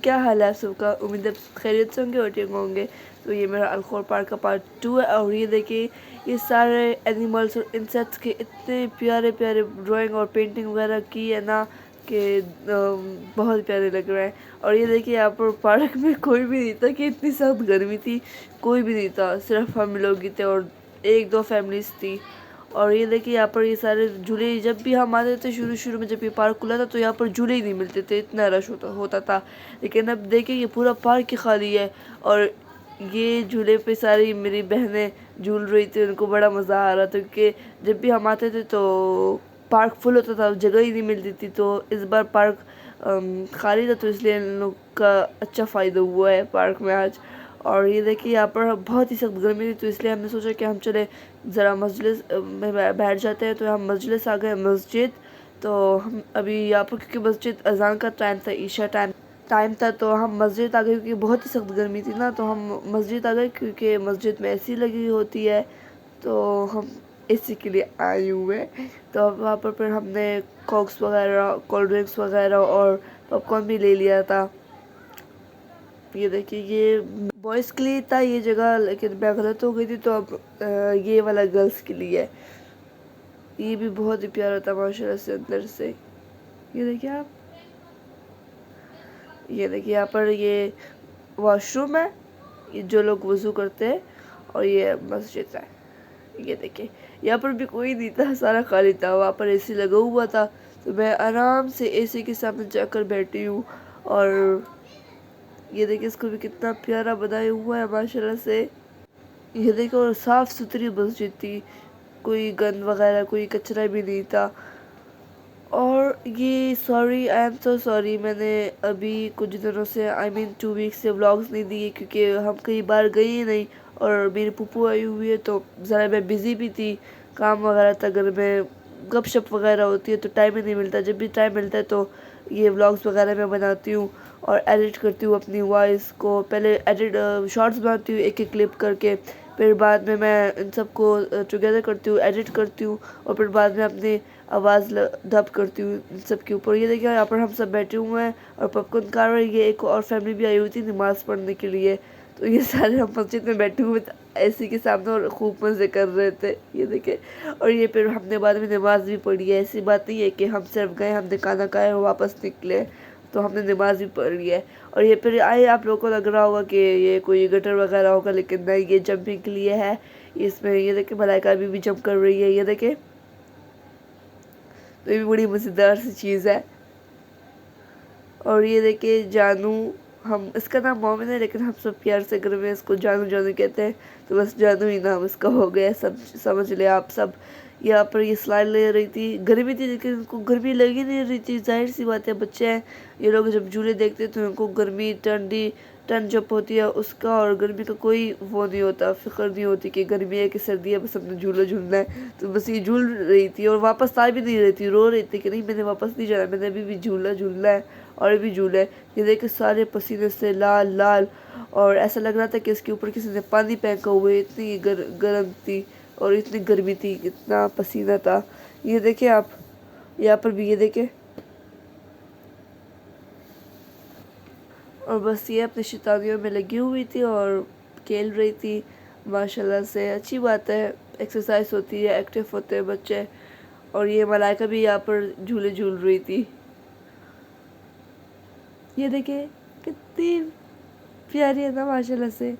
क्या हाल है आप सबका। उम्मीद है खैरियत से होंगे और ठीक होंगे। तो ये मेरा अल्खोर पार्क का पार्ट 2 है और ये देखिए ये सारे एनिमल्स और इंसेक्ट्स के इतने प्यारे प्यारे ड्राइंग और पेंटिंग वगैरह की है ना कि बहुत प्यारे लग रहे हैं। और ये देखिए यहाँ पर पार्क में कोई भी नहीं था कि इतनी सख्त गर्मी थी, कोई भी नहीं था, सिर्फ हम लोग ही थे और एक दो फैमिलीज थी। और ये देखिए यहाँ पर ये सारे झूले, जब भी हम आते थे शुरू शुरू में जब ये पार्क खुला था तो यहाँ पर झूले ही नहीं मिलते थे, इतना रश होता था। लेकिन अब देखिए ये पूरा पार्क ही खाली है और ये झूले पे सारी मेरी बहनें झूल रही थी, उनको बड़ा मज़ा आ रहा था क्योंकि जब भी हम आते थे तो पार्क फुल होता था, जगह ही नहीं मिलती थी। तो इस बार पार्क खाली था तो इसलिए इन लोग का अच्छा फ़ायदा हुआ है पार्क में आज। और ये देखिए यहाँ पर बहुत ही सख्त गर्मी थी तो इसलिए हमने सोचा कि हम चले ज़रा मजलिस में बैठ जाते हैं। तो हम मजलिस आ गए, मस्जिद। तो हम अभी यहाँ पर क्योंकि मस्जिद अजान का टाइम था, ईशा टाइम था, तो हम मस्जिद आ गए क्योंकि बहुत ही सख्त गर्मी थी ना। तो हम मस्जिद आ गए क्योंकि मस्जिद में एसी लगी होती है, तो हम एसी के लिए आए हुए हैं। तो वहाँ पर फिर हमने कोक्स वगैरह, कोल्ड ड्रिंक्स वगैरह और पॉपकॉर्न भी ले लिया था। ये देखिए ये बॉयज़ के लिए था ये जगह, लेकिन मैं गलत हो गई थी तो अब ये वाला गर्ल्स के लिए है। ये भी बहुत ही प्यारा था माशाल्लाह से अंदर से। ये देखिए आप, ये देखिए यहाँ पर ये वॉशरूम है, ये जो लोग वज़ू करते हैं, और ये मस्जिद है। ये देखिए यहाँ पर भी कोई नहीं था, सारा खाली था। वहाँ पर एसी लगा हुआ था तो मैं आराम से एसी के सामने जाकर बैठी हूँ। और ये देखिए इसको भी कितना प्यारा बनाया हुआ है माशाल्लाह से। ये देखो और साफ़ सुथरी मस्जिद थी, कोई गंद वगैरह, कोई कचरा भी नहीं था। और ये sorry, I am so sorry, मैंने अभी कुछ दिनों से आई मीन 2 वीक से व्लॉग्स नहीं दिए क्योंकि हम कहीं बाहर गए ही नहीं और मेरी पुप्पू आई हुई है तो ज़रा मैं बिज़ी भी थी, काम वगैरह था घर में, गपशप वगैरह होती है तो टाइम ही नहीं मिलता। जब भी टाइम मिलता है तो ये व्लॉग्स वगैरह मैं बनाती हूँ और एडिट करती हूँ अपनी वॉइस को। पहले एडिट शॉर्ट्स बनाती हूँ एक एक क्लिप करके, फिर बाद में मैं इन सबको टुगेदर करती हूँ, एडिट करती हूँ और फिर बाद में अपनी आवाज़ डब करती हूँ इन सब के ऊपर। ये देखिए यहाँ पर हम सब बैठे हुए हैं और पॉपकॉर्न खा रहे हैं। ये एक और फैमिली भी आई हुई थी नमाज़ पढ़ने के लिए, तो ये सारे हम मस्जिद में बैठे हुए एसी के सामने और खूब मज़े कर रहे थे। ये देखे, और ये फिर हमने बाद में नमाज़ भी पढ़ी है। ऐसी बात नहीं है कि हम सिर्फ गए, हमने खाना खाया और वापस निकले, तो हमने नमाज भी पढ़ ली है। और ये फिर आए, आप लोगों को लग रहा होगा कि ये कोई गटर वगैरह होगा, लेकिन नहीं, ये जंपिंग के लिए है। इसमें ये देखे मलाइका अभी भी जंप कर रही है, ये देखे, तो ये भी बड़ी मज़ेदार सी चीज़ है। और ये देखिए जानू, हम इसका नाम मोमिन है लेकिन हम सब प्यार से घर में इसको जानू जानू कहते हैं, तो बस जानू ही नाम इसका हो गया, सब समझ ले आप सब। यहाँ पर ये स्लाइड ले रही थी, गर्मी थी लेकिन उनको गर्मी लगी नहीं रही थी। जाहिर सी बात है, बच्चे हैं ये लोग, जब झूले देखते हैं तो उनको गर्मी ठंड जब होती है उसका और गर्मी का कोई वो नहीं होता, फिक्र नहीं होती कि गर्मी है कि सर्दी है, बस हमने झूला झूलना है। तो बस ये झूल रही थी और वापस आ भी नहीं रही थी, रो रही थी कि नहीं मैंने वापस नहीं जाना, मैंने अभी भी झूला झूलना है और भी झूले। ये देखे सारे पसीने से लाल लाल और ऐसा लग रहा था कि इसके ऊपर किसी ने पानी फेंका हुआ है, इतनी गर्म थी और इतनी गर्मी थी, इतना पसीना था। ये देखे आप, यहाँ पर भी ये देखे। और बस ये अपनी शैतानियों में लगी हुई थी और खेल रही थी माशाल्लाह से। अच्छी बात है, एक्सरसाइज होती है, एक्टिव होते हैं बच्चे। और ये मलाइका भी यहाँ पर झूले झूल रही थी। ये देखिए कितनी प्यारी है ना माशाल्लाह से।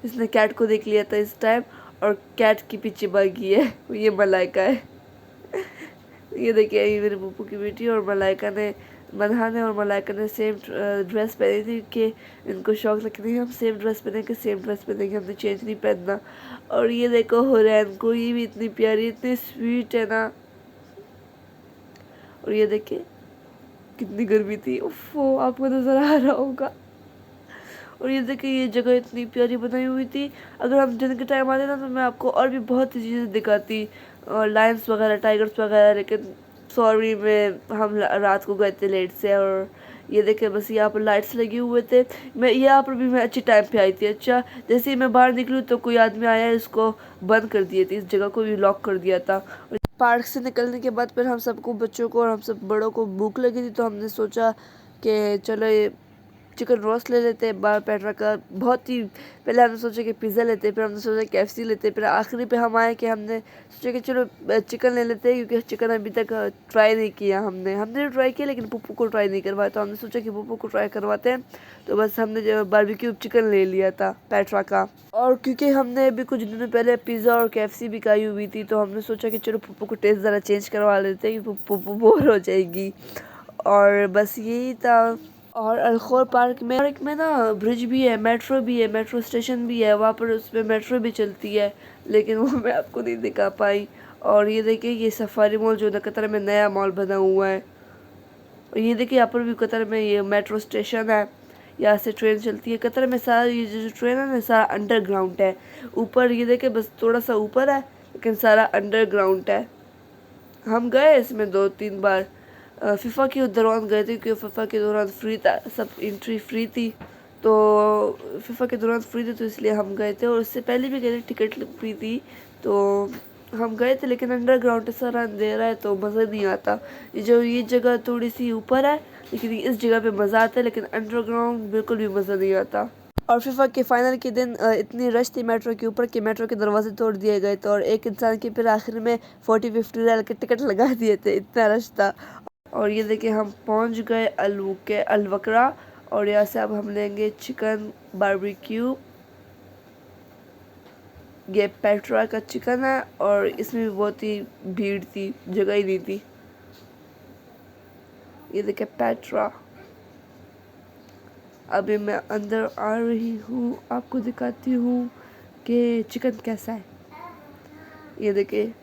इसने कैट को देख लिया था इस टाइम और कैट के पीछे भागी है, ये मलाइका है। ये देखिए ये मेरे पप्पू की बेटी और मलाइका ने, मनहा ने और मलाइका ने सेम ड्रेस पहनी थी कि इनको शौक था कि नहीं हम सेम ड्रेस पहनेंगे, सेम ड्रेस पहनेंगे, हमने चेंज नहीं पहनना। और ये देखो हुरैन को, ये भी इतनी प्यारी, इतनी स्वीट है ना। और ये देखिए कितनी गर्मी थी, उफ आपको नज़र आ रहा होगा। और ये देखिए ये जगह इतनी प्यारी बनाई हुई थी, अगर हम दिन के टाइम आते ना तो मैं आपको और भी बहुत सी चीज़ें दिखाती, और लायंस वगैरह, टाइगर्स वगैरह, लेकिन सॉरी मैं हम रात को गए थे लेट से। और ये देखे बस यहाँ पर लाइट्स लगे हुए थे, मैं यहाँ पर भी मैं अच्छी टाइम पे आई थी। अच्छा जैसे ही मैं बाहर निकलूँ तो कोई आदमी आया, इसको बंद कर दिए थे, इस जगह को भी लॉक कर दिया था। पार्क से निकलने के बाद फिर हम सबको, बच्चों को और हम सब बड़ों को भूख लगी थी, तो हमने सोचा कि चलो ये चिकन रोस्ट ले लेते हैं बार पेट्रा का। बहुत ही पहले हमने सोचा कि पिज़्ज़ा लेते हैं, फिर हमने सोचा KFC लेते हैं, फिर आखिरी पे हम आए कि हमने सोचा कि चलो चिकन ले लेते हैं, क्योंकि चिकन अभी तक ट्राई नहीं किया हमने ट्राई किया लेकिन पप्पू को ट्राई नहीं करवाया, तो हमने सोचा कि पप्पू को ट्राई करवाते हैं। तो बस हमने जो बारबेक्यू चिकन ले लिया था पेट्रा का। और क्योंकि हमने अभी कुछ दिनों पहले पिज़्ज़ा और KFC भी खाई हुई थी, तो हमने सोचा कि चलो पप्पू को टेस्ट ज़रा चेंज करवा लेते हैं, कि पप्पू बोर हो जाएगी। और बस यही था। और अलखोर पार्क में ना ब्रिज भी है, मेट्रो भी है, मेट्रो स्टेशन भी है, वहाँ पर उसमें मेट्रो भी चलती है, लेकिन वो मैं आपको नहीं दिखा पाई। और ये देखिए, ये सफारी मॉल जो ना कतर में नया मॉल बना हुआ है। और ये देखिए, यहाँ पर भी कतर में ये मेट्रो स्टेशन है, यहाँ से ट्रेन चलती है। कतर में सारा ये जो ट्रेन है ना, सारा अंडरग्राउंड है। ऊपर ये देखिए, बस थोड़ा सा ऊपर है, लेकिन सारा अंडरग्राउंड है। हम गए इसमें 2-3 बार। फीफा के दौरान गए थे, क्योंकि फीफा के दौरान फ्री था, सब एंट्री फ्री थी, तो फीफा के दौरान फ्री थी, तो इसलिए हम गए थे। और उससे पहले भी गए थे, टिकट फ्री थी, तो हम गए थे। लेकिन अंडरग्राउंड सारा अंधेरा है, तो मज़ा नहीं आता। ये जगह थोड़ी सी ऊपर है, लेकिन इस जगह पे मज़ा आता है, लेकिन अंडरग्राउंड बिल्कुल भी मज़ा नहीं आता। और फीफा के फाइनल के दिन इतनी रश थी मेट्रो के ऊपर कि मेट्रो के दरवाजे तोड़ दिए गए थे, और एक इंसान के फिर आखिर में 40-50 रियाल के टिकट लगा दिए थे, इतना रश था। और ये देखिए, हम पहुंच गए अलवकरा, और यहाँ से अब हम लेंगे चिकन बारबेक्यू। ये पेट्रा का चिकन है, और इसमें भी बहुत ही भीड़ थी, जगह ही नहीं थी। ये देखिए पेट्रा। अभी मैं अंदर आ रही हूँ, आपको दिखाती हूँ कि चिकन कैसा है। ये देखिए,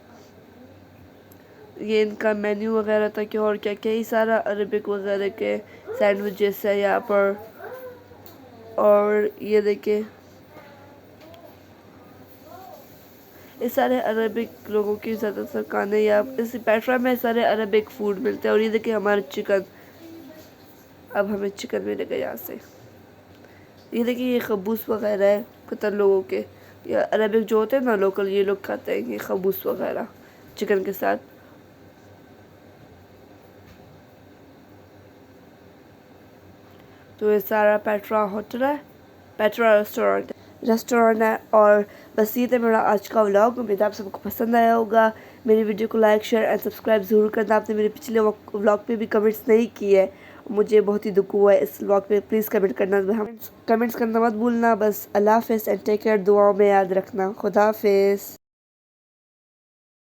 ये इनका मेन्यू वगैरह था कि और क्या क्या, ही सारा अरबिक वगैरह के सैंडविचेस है यहाँ पर। और ये देखिए, ये सारे अरबिक लोगों की ज़्यादातर खाने या इस पेट्रा में सारे अरबिक फूड मिलते हैं। और ये देखिए हमारा चिकन, अब हमें चिकन मिलेगा यहाँ से। ये देखिए, ये खबूस वगैरह है कतर लोगों के, या अरबिक जो होते हैं ना लोकल, ये लोग खाते हैं ये खबूस वगैरह चिकन के साथ। तो ये सारा पेट्रा होटल है, पेट्रा रेस्टोरेंट है। और बस ये था मेरा आज का व्लॉग। उम्मीद आप सबको पसंद आया होगा। मेरी वीडियो को लाइक, शेयर एंड सब्सक्राइब ज़रूर करना। आपने मेरे पिछले व्लॉग पे भी कमेंट्स नहीं किए, मुझे बहुत ही दुख हुआ है इस व्लॉग पे। प्लीज़ कमेंट करना, कमेंट्स करना मत भूलना। बस अल्लाह हाफ़िज़ एंड टेक केयर। दुआओं में याद रखना। खुदा हाफ़िज़।